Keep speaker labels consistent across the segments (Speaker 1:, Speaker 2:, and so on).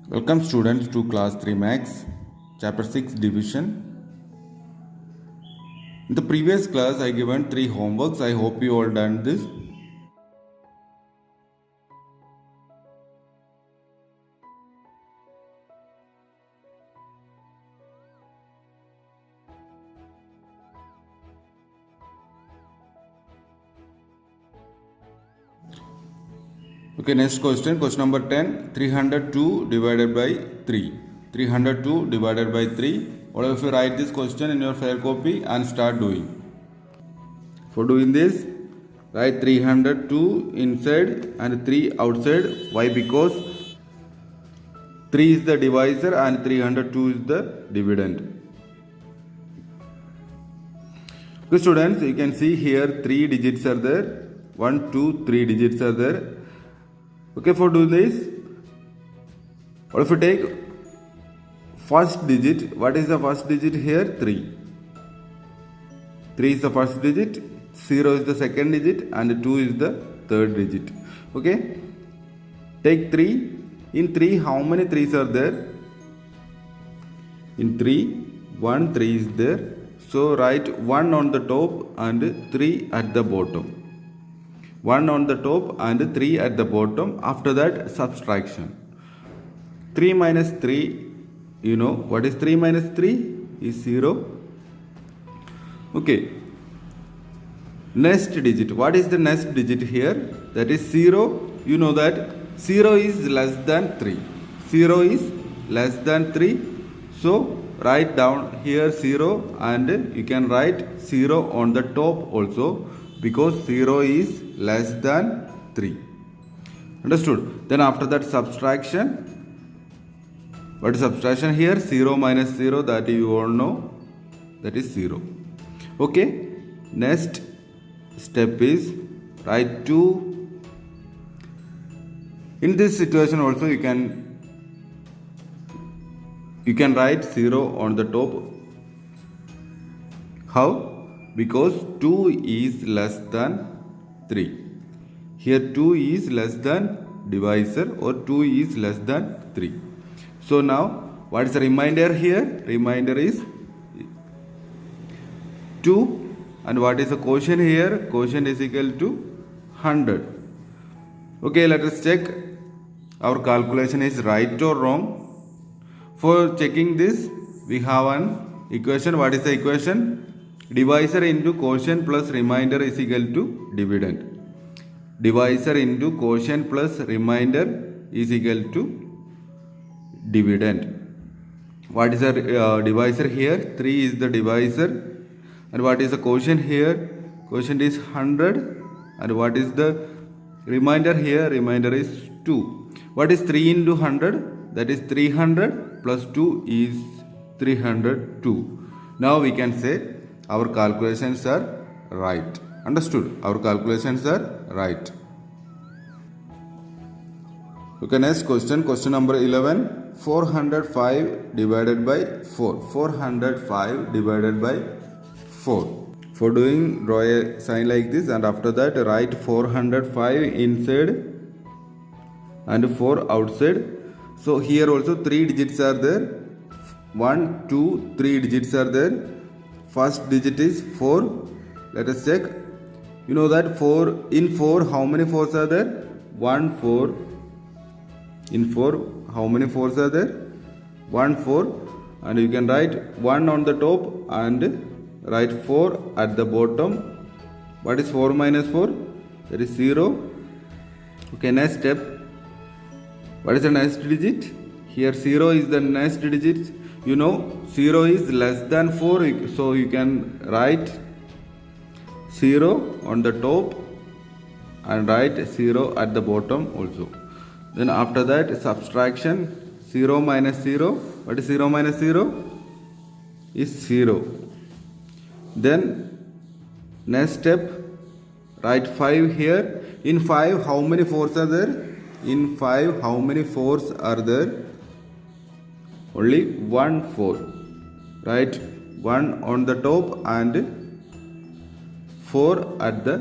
Speaker 1: Welcome students to class 3 Max, chapter 6 division. In the previous class I given 3 homeworks. I hope you all done this. Okay, next question number 10. 302 divided by 3. 302 divided by 3. All of you write this question in your fair copy and start doing. For doing this, write 302 inside and 3 outside. Why? Because 3 is the divisor and 302 is the dividend. Okay, students, you can see here 3 digits are there. 1, 2, 3 digits are there. Okay, for doing this, what if you take first digit? What is the first digit here? 3. 3 is the first digit, 0 is the second digit, and 2 is the third digit. Okay, take 3. In 3, how many 3s are there? In 3, 1 3 is there. So write 1 on the top and 3 at the bottom. 1 on the top and 3 at the bottom. After that, subtraction. 3 minus 3, you know what is 3 minus 3? Is 0. Okay. Next digit. What is the next digit here? That is 0. You know that 0 is less than 3. 0 is less than 3. So write down here 0 and you can write 0 on the top also, because 0 is less than 3. Understood? Then after that, subtraction. What is subtraction here? 0 minus 0, that you all know, that is 0. Okay. Next step is write 2. In this situation also you can write 0 on the top. How? Because 2 is less than 3. Here 2 is less than divisor, or 2 is less than 3. So now what is the remainder here? Remainder is 2. And what is the quotient here? Quotient is equal to 100. Okay, let us check our calculation is right or wrong. For checking this, we have an equation. What is the equation? Divisor into quotient plus remainder is equal to dividend. Divisor into quotient plus remainder is equal to dividend. What is the divisor here? 3 is the divisor. And what is the quotient here? Quotient is 100. And what is the remainder here? Remainder is 2. What is 3 into 100? That is 300 plus 2 is 302. Now we can say our calculations are right. Understood? Our calculations are right. Okay, next question. Question number 11. 405 divided by 4. 405 divided by 4. For doing, draw a sign like this, and after that write 405 inside and 4 outside. So here also 3 digits are there. 1, 2, 3 digits are there. First digit is 4. Let us check. You know that 4, in 4 how many 4s are there? 1 4. In 4 how many 4s are there? 1 4. And you can write 1 on the top and write 4 at the bottom. What is 4 minus 4? That is 0. Okay, next step. What is the next digit? Here 0 is the next digit. You know 0 is less than 4, so you can write 0 on the top and write 0 at the bottom also. Then after that, subtraction. 0 minus 0. What is 0 minus 0? Is 0. Then next step, write 5 here. In 5 how many 4s are there? In 5 how many 4s are there? Only 1 4. Write 1 on the top and 4 at the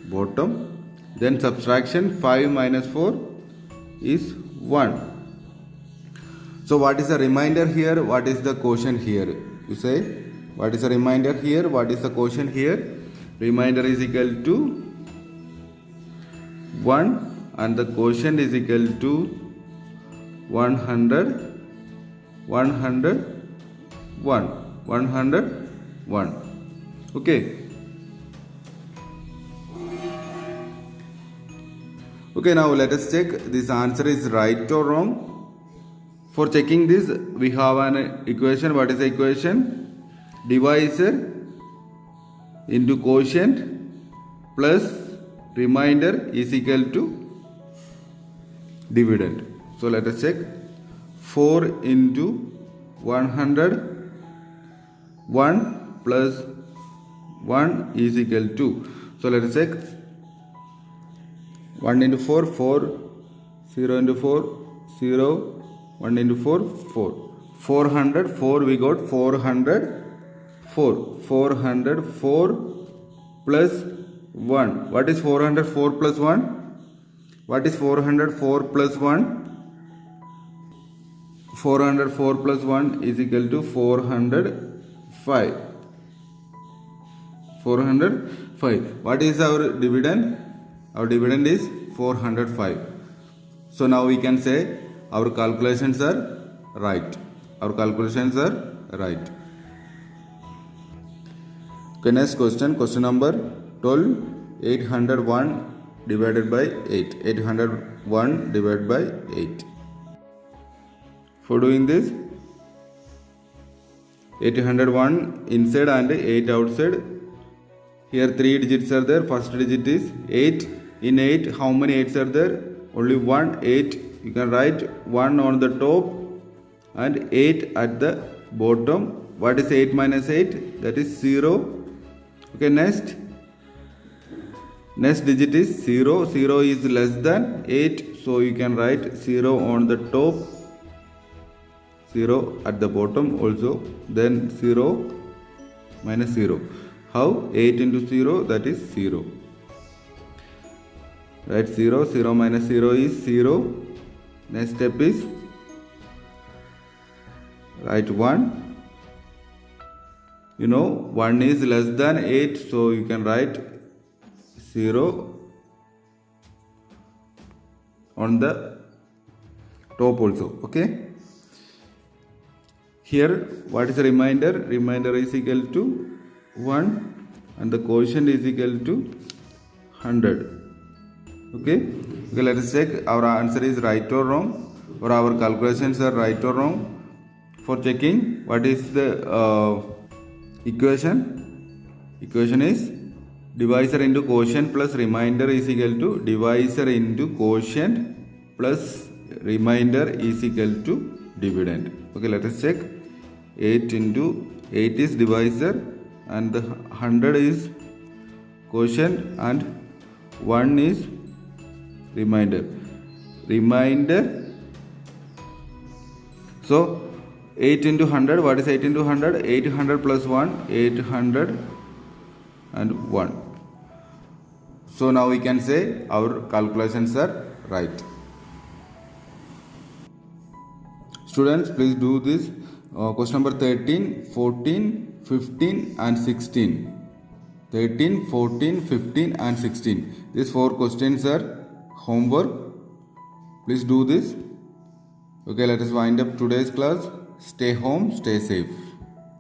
Speaker 1: bottom. Then subtraction. 5 minus 4 is 1. So what is the remainder here? What is the quotient here? You say, what is the remainder here? What is the quotient here? Remainder is equal to 1 and the quotient is equal to 101. Okay. Okay, now let us check this answer is right or wrong. For checking this, we have an equation. What is the equation? Divisor into quotient plus remainder is equal to dividend. So let us check. 4 into 101 plus 1 is equal to. So let us check. 1 into 4, 4. 0 into 4, 0. 1 into 4, 4. 404, we got 404. 404 plus 1. What is 404 plus 1? What is 404 plus 1? 404 plus 1 is equal to 405. 405. What is our dividend? Our dividend is 405. So now we can say our calculations are right. Our calculations are right. Okay, next question. Question number 12. 801 divided by 8. 801 divided by 8. For doing this, 801 inside and 8 outside. Here 3 digits are there. First digit is 8. In 8, how many 8s are there? Only 1 8. You can write 1 on the top and 8 at the bottom. What is 8 minus 8? That is 0. Okay, next digit is 0. 0 is less than 8. So you can write 0 on the top, 0 at the bottom also. Then 0 minus 0. How? 8 into 0, that is 0. Write 0. 0 minus 0 is 0. Next step is write 1. You know 1 is less than 8, so you can write 0 on the top also. Okay. Here what is the remainder? Remainder is equal to 1 and the quotient is equal to 100. Okay, let us check our answer is right or wrong, or our calculations are right or wrong. For checking, what is the equation? Equation is divisor into quotient plus remainder is equal to divisor into quotient plus remainder is equal to dividend. Okay, let us check. 8 into 8 is divisor and the 100 is quotient and 1 is remainder. So 8 into 100, what is 8 into 100? 800 plus 1, 801. So now we can say our calculations are right. Students, please do this. Question number 13, 14, 15 and 16. 13, 14, 15 and 16. These 4 questions are homework. Please do this. Okay, let us wind up today's class. Stay home, stay safe.